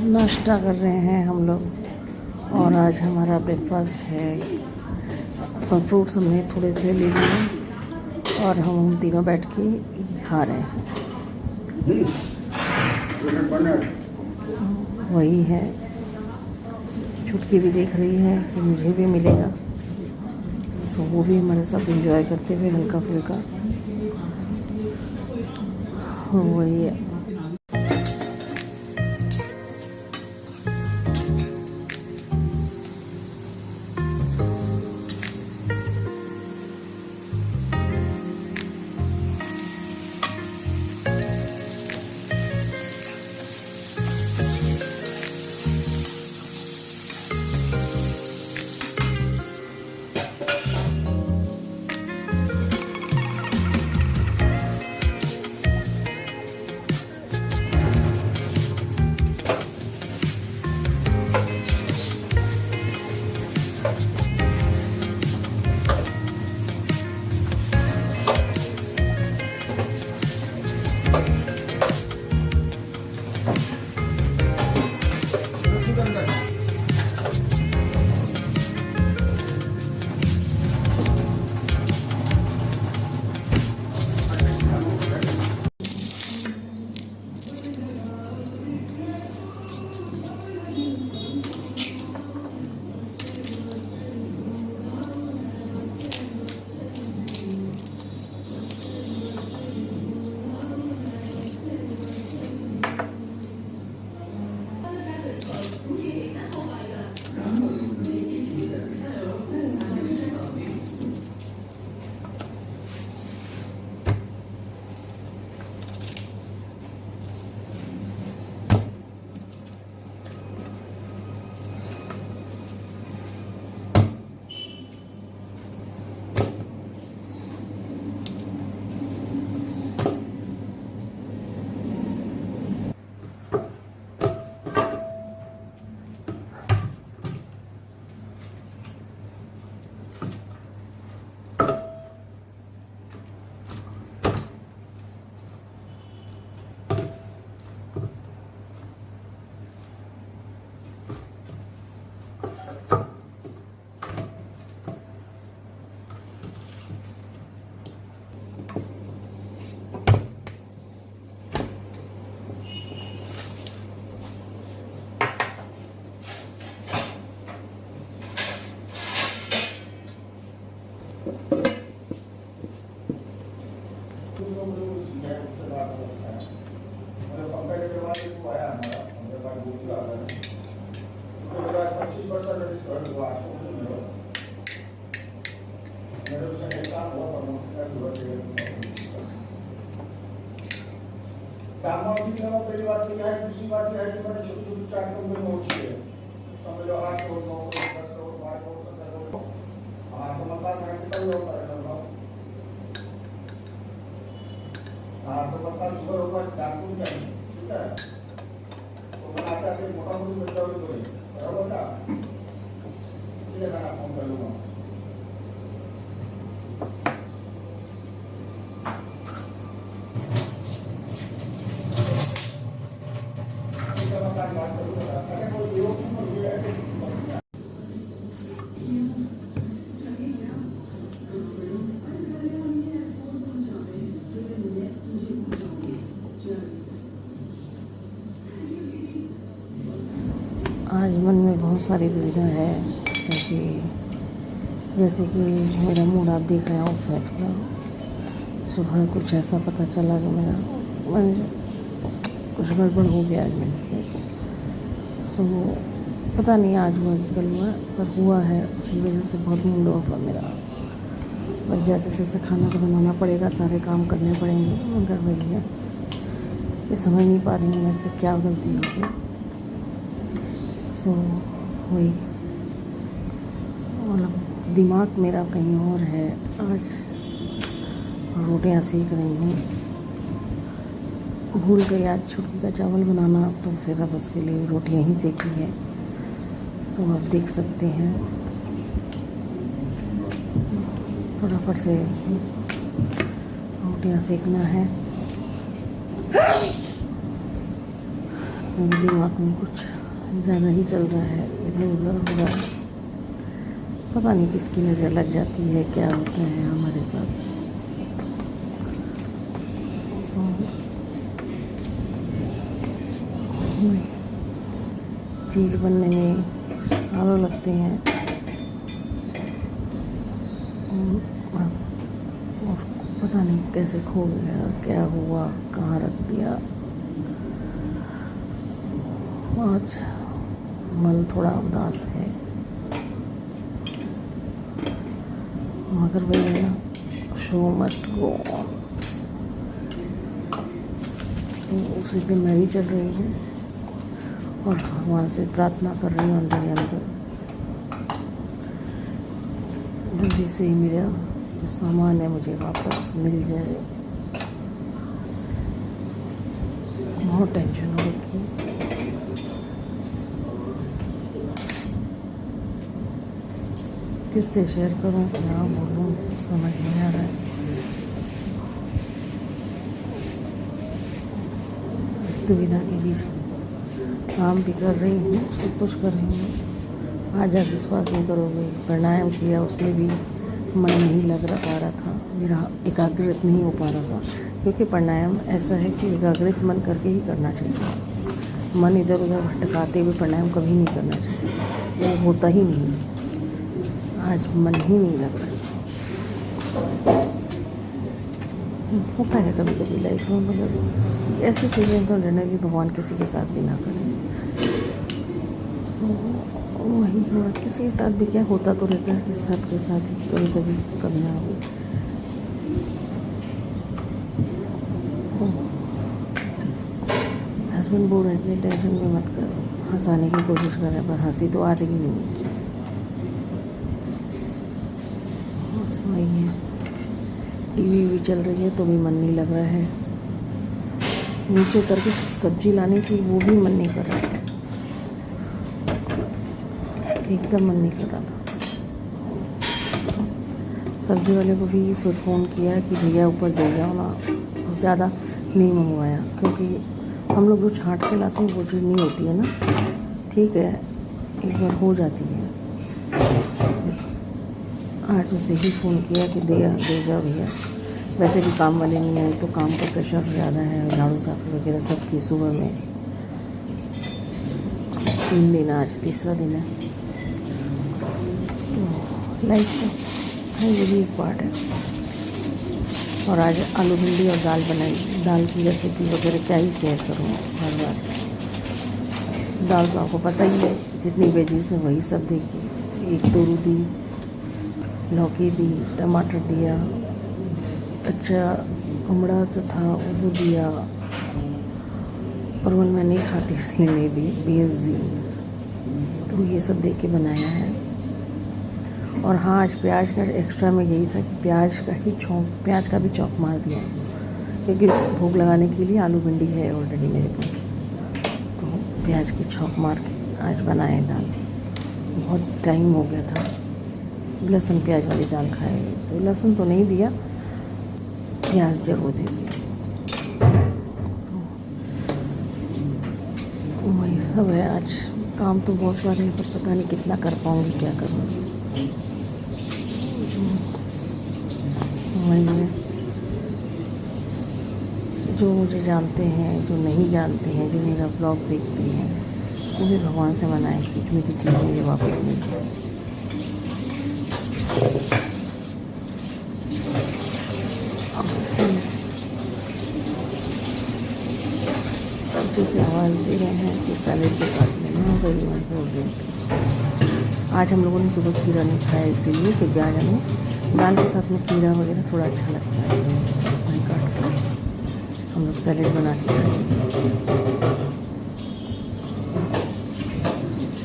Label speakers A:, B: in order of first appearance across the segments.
A: नाश्ता कर रहे हैं हम लोग और आज हमारा ब्रेकफास्ट है। फल फ्रूट्स हमने थोड़े से ले लिए और हम तीनों बैठ के खा रहे हैं। वही है, छुटकी भी देख रही है कि मुझे भी मिलेगा, सो वो भी हमारे साथ एंजॉय करते हुए हल्का फुल्का। वही है।
B: पहली बात तो है, दूसरी बात यह है कि मैंने छोटी छोटी 4 कंपनी होती है, समझ लो 8 करोड़ 9 करोड़ 10 करोड़ 12 करोड़ 17 करोड़। हाँ तो मतलब घंटे होता है लगभग। हाँ तो मतलब सुबह ऊपर चाकू चाहिए, ठीक है। तो मैं आता है मोटा मोटी बच्चा भी कोई बराबर था, ठीक है। मैं फोन कर लूँगा।
A: आज मन में बहुत सारी दुविधा है, क्योंकि जैसे कि मेरा मूड आप देख रहे हैं ऑफ है थोड़ा। सुबह कुछ ऐसा पता चला कि मेरा कुछ गड़बड़ हो गया आज मेरे से। सो पता नहीं आज हुआ कि कल हुआ, पर हुआ है। इसी वजह से बहुत मूड ऑफ है मेरा। बस जैसे तैसे खाना तो बनाना पड़ेगा, सारे काम करने पड़ेंगे, मगर वही है ये समझ नहीं पा रही हूँ मेरे से क्या गलती होगी। सो वही मतलब दिमाग मेरा कहीं और है। आज रोटियाँ सेक रही हूँ, भूल गई आज छुटकी का चावल बनाना, तो फिर अब उसके लिए रोटियाँ ही सेकी है। तो आप देख सकते हैं फटाफट से रोटियाँ सेकना है। मेरे दिमाग में कुछ ज़्यादा ही चल रहा है, इधर उधर हो रहा है। पता नहीं किसकी नज़र लग जाती है, क्या होता है हमारे साथ। चीज़ बनने में सालों लगते हैं और पता नहीं कैसे खो गया, क्या हुआ, कहाँ रख दिया। आज मन थोड़ा उदास है, मगर वही है ना, शो मस्ट गो ऑन। तो उसी पे मैं भी चल रही हूँ और भगवान से प्रार्थना कर रही हूँ अंदर ही अंदर, जल्दी से मेरा जो सामान है मुझे वापस मिल जाए। बहुत टेंशन हो रही थी। किससे शेयर करूँ, क्या बोलूँ, समझ नहीं आ रहा है। इस दुविधा के बीच काम भी कर रही हूँ, सब कुछ कर रही हूँ। आज आप विश्वास नहीं करोगे, प्राणायाम किया, उसमें भी मन नहीं लग रहा पा रहा था, मेरा एकाग्रित नहीं हो पा रहा था। क्योंकि प्राणायाम ऐसा है कि एकाग्रित मन करके ही करना चाहिए। मन इधर उधर भटकाते हुए प्राणायाम कभी नहीं करना चाहिए, वो होता ही नहीं। आज मन ही नहीं लग रहा था। होता है कभी कभी लाइफ में, मतलब ऐसी चीज़ें तो जनरली भगवान किसी के साथ भी ना करें। वही हुआ, किसी के साथ भी क्या होता तो रहता है कि सबके साथ ही कभी कभी कभी ना हो। हस्बैंड बोल रहे हैं टेंशन में मत करो, हंसाने की कोशिश कर रहे हैं, पर हंसी तो आ रही नहीं। बस वही है, टीवी भी चल रही है तो भी मन नहीं लग रहा है। नीचे उतर के सब्जी लाने की वो भी मन नहीं कर रहा था, एकदम मन नहीं कर रहा था। सब्जी वाले को भी फिर फ़ोन किया कि भैया ऊपर दे जाओ ना, ज़्यादा नहीं मंगवाया, क्योंकि हम लोग जो छांट के लाते हैं वो चीज़ नहीं होती है ना। ठीक है, एक बार हो जाती है। आज उसे ही फ़ोन किया कि दे जाओ भैया। वैसे भी काम वाले नहीं आए तो काम का प्रेशर ज़्यादा है, झाड़ू साफ़ी वगैरह सब की सुबह में। 3 दिन, आज तीसरा दिन है। तो लाइफ का है, ये भी एक पार्ट है। और आज आलू भिंडी और दाल बनाई। दाल की रेसिपी वगैरह क्या ही शेयर करूँ हर बार। दाल तो आपको पता ही है, जितनी वेजीज है वही सब देगी। एक तोरू दी, लौकी दी, टमाटर दिया, कच्चा कुमड़ा तो था वो दिया, परवल मैं नहीं खाती इसलिए नहीं दी, बीज दी। तो ये सब दे के बनाया है। और हाँ, आज प्याज का एक्स्ट्रा में यही था कि प्याज का भी चौक मार दिया, क्योंकि भोग लगाने के लिए आलू भिंडी है ऑलरेडी मेरे पास। तो प्याज की चौक मार के आज बनाए दाल। बहुत टाइम हो गया था लहसुन प्याज वाली दाल खाए, तो लहसुन तो नहीं दिया, प्याज जरूर दे दिया। तो वही सब है। आज काम तो बहुत सारे हैं, पर पता नहीं कितना कर पाऊँगी, क्या करूँगी। वही है, जो मुझे जानते हैं, जो नहीं जानते हैं, जो मेरा ब्लॉग देखते हैं, वो भी भगवान से मनाएं कि मेरी चीज़ मुझे वापस मिल जाए। जैसे आवाज़ दे रहे हैं कि सैलेड के काटने में गई मैं बोल रही। आज हम लोगों ने सुबह खीरा नहीं खाया, इसीलिए कि आज हमें दाल के साथ में खीरा वगैरह थोड़ा अच्छा लगता है, वही काट कर हम लोग सैलेड बना के खाएंगे।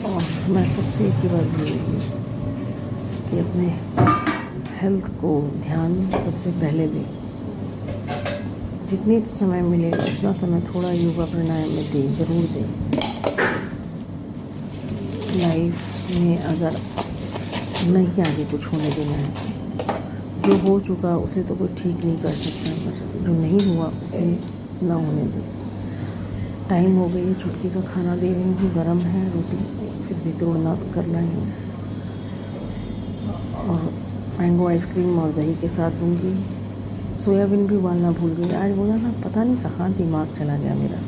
A: और मैं सबसे एक ही बात बोलूँगी कि अपने हेल्थ को ध्यान सबसे पहले दें। जितनी समय मिले उतना समय थोड़ा योगा प्राणायाम में दें, ज़रूर दें। लाइफ में अगर नहीं आगे कुछ होने देना है, जो हो चुका उसे तो कोई ठीक नहीं कर सकता, पर जो नहीं हुआ उसे ना होने दें। टाइम हो गई है, छुटकी का खाना दे रही हूँ, गरम है रोटी, फिर भी तोड़ना तो करना ही है। और मैंगो आइसक्रीम और दही के साथ दूँगी। सोयाबीन भी उबालना भूल गई आज, बोला ना, पता नहीं कहाँ दिमाग चला गया मेरा।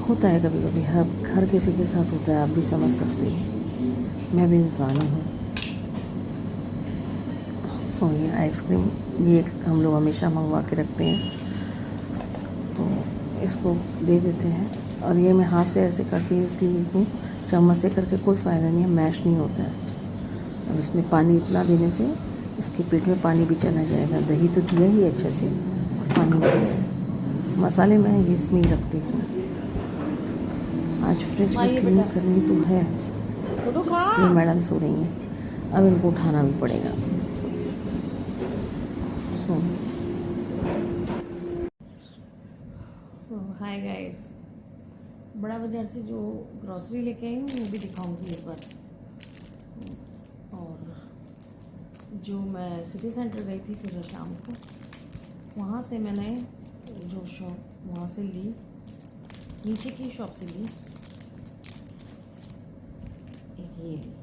A: होता है कभी कभी, हर किसी के साथ होता है, आप भी समझ सकते हैं, मैं भी इंसान हूँ। तो ये आइसक्रीम, ये हम लोग हमेशा मंगवा के रखते हैं, तो इसको दे देते हैं। और ये मैं हाथ से ऐसे करती हूँ, इसलिए इसको चम्मच से करके कोई फ़ायदा नहीं है, मैश नहीं होता है। अब इसमें पानी इतना देने से इसके पेट में पानी भी चला जाएगा। दही तो दिया ही अच्छे से, और पानी भी दिया। मसाले मैं इसमें ही रखती हूँ। आज फ्रिज में क्लीन करनी तो है। ये मैडम सो रही हैं, अब इनको उठाना भी पड़ेगा। सो हाय गाइस, बड़ा बाज़ार से जो ग्रॉसरी लेके आई हूँ वो भी दिखाऊंगी इस बार। और जो मैं सिटी सेंटर गई थी फिर शाम को, वहाँ से मैंने जो शॉप वहाँ से ली, नीचे की शॉप से ली, एक ये ली।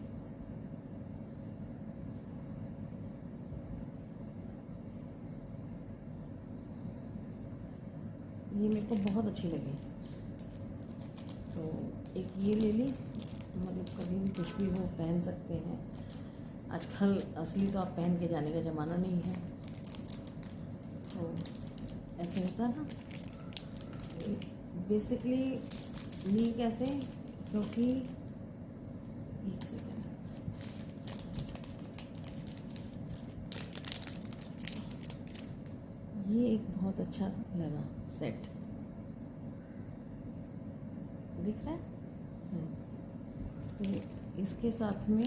A: ये मेरे को बहुत अच्छी लगी, तो एक ये ले ली। मतलब कभी भी कुछ भी हो पहन सकते हैं। आजकल असली तो आप पहन के जाने का ज़माना नहीं है। सो ऐसे होता है ना, बेसिकली ली कैसे, क्योंकि एक सेकेंड, ये एक बहुत अच्छा लगा सेट, दिख रहा है। तो इसके साथ में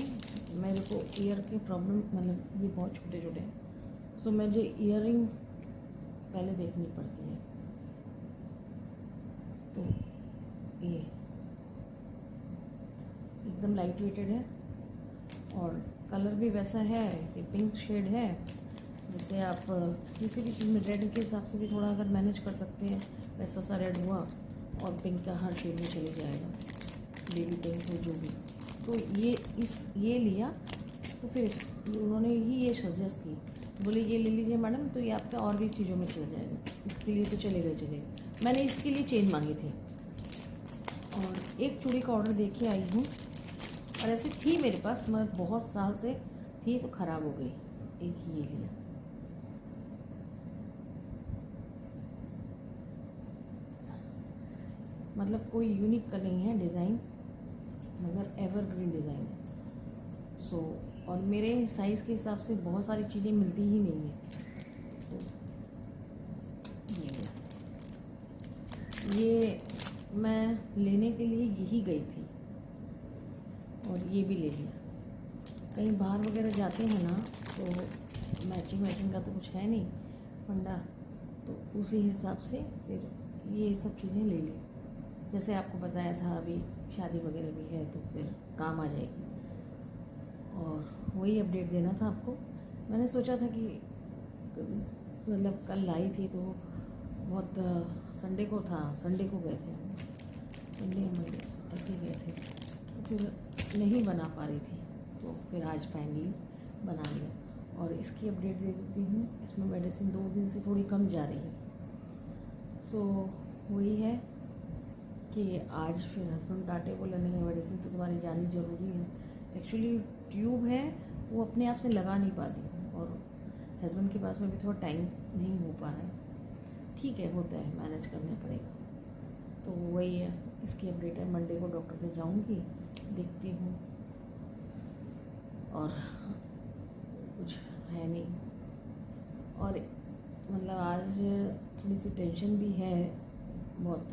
A: मेरे को ईयर के प्रॉब्लम, मतलब ये बहुत छोटे छोटे हैं, सो मुझे ईयरिंग्स पहले देखनी पड़ती है। तो ये एकदम लाइट वेटेड है और कलर भी वैसा है कि पिंक शेड है, जिससे आप किसी भी चीज़ में रेड के हिसाब से भी थोड़ा अगर मैनेज कर सकते हैं, वैसा सा रेड हुआ और पिंक का हर शेड में चले जाएगा, बेबी पिंक हो जो भी। तो ये लिया, तो फिर उन्होंने ही ये सजेस्ट की, बोले ये ले लीजिए मैडम, तो ये आपका और भी चीज़ों में चला जाएगा, इसके लिए तो चलेगा। मैंने इसके लिए चेन मांगी थी और एक चूड़ी का ऑर्डर दे के आई हूँ, और ऐसी थी मेरे पास, मतलब बहुत साल से थी, तो ख़राब हो गई। एक ये लिया, मतलब कोई यूनिक का नहीं है डिज़ाइन, मतलब एवरग्रीन डिज़ाइन है। सो और मेरे साइज़ के हिसाब से बहुत सारी चीज़ें मिलती ही नहीं है। तो ये मैं लेने के लिए यही गई थी और ये भी ले लिया। कहीं बाहर वगैरह जाते हैं ना, तो मैचिंग का तो कुछ है नहीं फंडा, तो उसी हिसाब से फिर ये सब चीज़ें ले ली। जैसे आपको बताया था, अभी शादी वगैरह भी है तो फिर काम आ जाएगी, और वही अपडेट देना था आपको। मैंने सोचा था कि मतलब कल लाई थी तो बहुत संडे को गए थे, संडे या मंडे ऐसे गए थे, तो फिर नहीं बना पा रही थी, तो फिर आज फाइनली बना लिया। और इसकी अपडेट दे देती हूँ, इसमें मेडिसिन 2 दिन से थोड़ी कम जा रही है। सो वही है कि आज फिर हस्बैंड डांटे, बोले नहीं मेडिसिन तो तुम्हारी जानी ज़रूरी है। एक्चुअली ट्यूब है वो अपने आप से लगा नहीं पाती, और हस्बैंड के पास में भी थोड़ा टाइम नहीं हो पा रहा है। ठीक है, होता है, मैनेज करना पड़ेगा। तो वही है, इसकी अपडेट है। मंडे को डॉक्टर पे जाऊंगी, देखती हूँ, और कुछ है नहीं। और मतलब आज थोड़ी सी टेंशन भी है बहुत,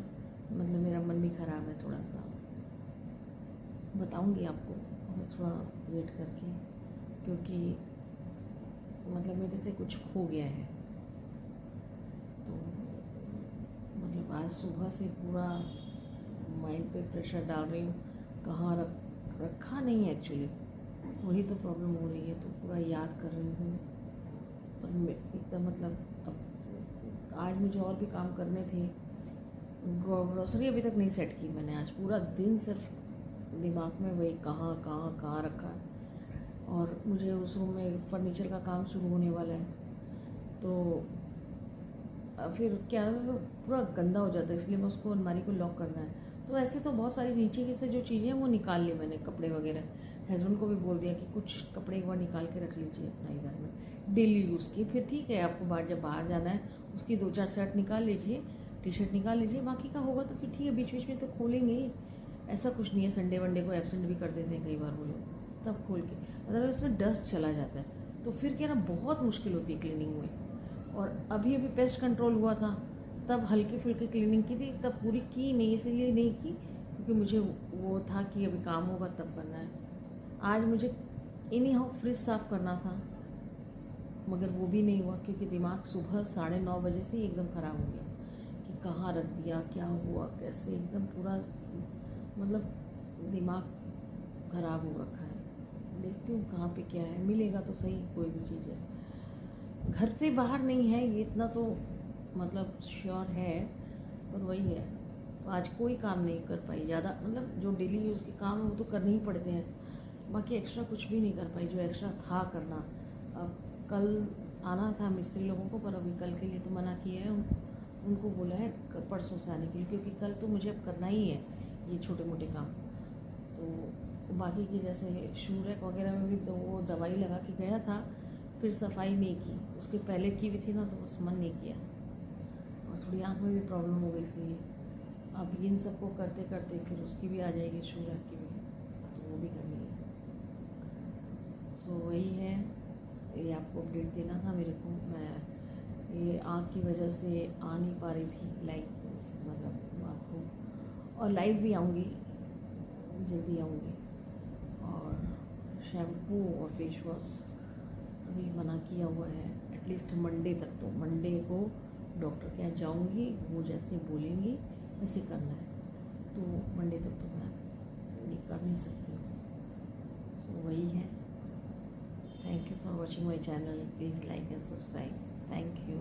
A: मतलब मेरा मन भी ख़राब है थोड़ा सा, बताऊंगी आपको और थोड़ा वेट करके, क्योंकि मतलब मेरे से कुछ खो गया है। तो मतलब आज सुबह से पूरा माइंड पे प्रेशर डाल रही हूँ, कहाँ रखा नहीं है एक्चुअली, वही तो प्रॉब्लम हो रही है। तो पूरा याद कर रही हूँ, पर एकदम मतलब अब आज मुझे और भी काम करने थे, ग्रॉसरी अभी तक नहीं सेट की मैंने। आज पूरा दिन सिर्फ दिमाग में वही कहाँ कहाँ कहाँ रखा है। और मुझे उस रूम में फर्नीचर का काम शुरू होने वाला है, तो फिर क्या है, तो पूरा गंदा हो जाता है, इसलिए मैं उसको अलमारी को लॉक करना है। तो ऐसे तो बहुत सारी नीचे की से जो चीज़ें हैं वो निकाल ली मैंने, कपड़े वगैरह। हस्बैंड को भी बोल दिया कि कुछ कपड़े एक बार निकाल के रख लीजिए अपना इधर में डेली यूज़ की। फिर ठीक है, आपको जब बाहर जाना है उसकी 2-4 शर्ट निकाल लीजिए, टी शर्ट निकाल लीजिए, बाकी का होगा तो फिर ठीक है, बीच बीच में तो खोलेंगे ही। ऐसा कुछ नहीं है, संडे वनडे को एब्सेंट भी कर देते हैं कई बार वो लोग, तब खोल के। अदरवाइज उसमें डस्ट चला जाता है, तो फिर क्या ना बहुत मुश्किल होती है क्लीनिंग में। और अभी पेस्ट कंट्रोल हुआ था, तब हल्की फुल्की क्लीनिंग की थी, तब पूरी की नहीं, इसलिए नहीं की क्योंकि मुझे वो था कि अभी काम होगा तब करना है। आज मुझे इन्हीं हाउ फ्रिज साफ़ करना था, मगर वो भी नहीं हुआ क्योंकि दिमाग सुबह 9:30 बजे से ही एकदम ख़राब हो गया कि कहाँ रख दिया, क्या हुआ, कैसे, एकदम पूरा मतलब दिमाग ख़राब हो रखा है। देखती हूँ कहाँ पे क्या है, मिलेगा तो सही कोई भी चीज़ है। घर से बाहर नहीं है ये इतना तो मतलब श्योर है, पर वही है। तो आज कोई काम नहीं कर पाई ज़्यादा, मतलब जो डेली यूज़ के काम है वो तो करने ही पड़ते हैं, बाकी एक्स्ट्रा कुछ भी नहीं कर पाई जो एक्स्ट्रा था करना। अब कल आना था मिस्त्री लोगों को, पर अभी कल के लिए तो मना किया है, उनको बोला है परसों से आने के लिए, क्योंकि कल तो मुझे अब करना ही है ये छोटे मोटे काम। तो बाकी की जैसे शू रैक वगैरह में भी तो वो दवाई लगा के गया था, फिर सफाई नहीं की, उसके पहले की भी थी ना तो बस मन नहीं किया, और थोड़ी आँख में भी प्रॉब्लम हो गई, इसलिए अब इन सबको करते करते फिर उसकी भी आ जाएगी, शू रैक की भी, तो वो भी करनी है। सो वही है, ये आपको अपडेट देना था मेरे को। मैं ये आँख की वजह से आ नहीं पा रही थी लाइव, मतलब आपको, और लाइव भी आऊँगी, जल्दी आऊँगी। और शैम्पू और फेस वॉश अभी मना किया हुआ है, एटलीस्ट मंडे तक। तो मंडे को डॉक्टर के यहाँ जाऊँगी, वो जैसे बोलेंगी वैसे करना है, तो मंडे तक तो मैं ये कर नहीं सकती हूँ। सो वही है। Thank you for watching my channel. Please like and subscribe. Thank you.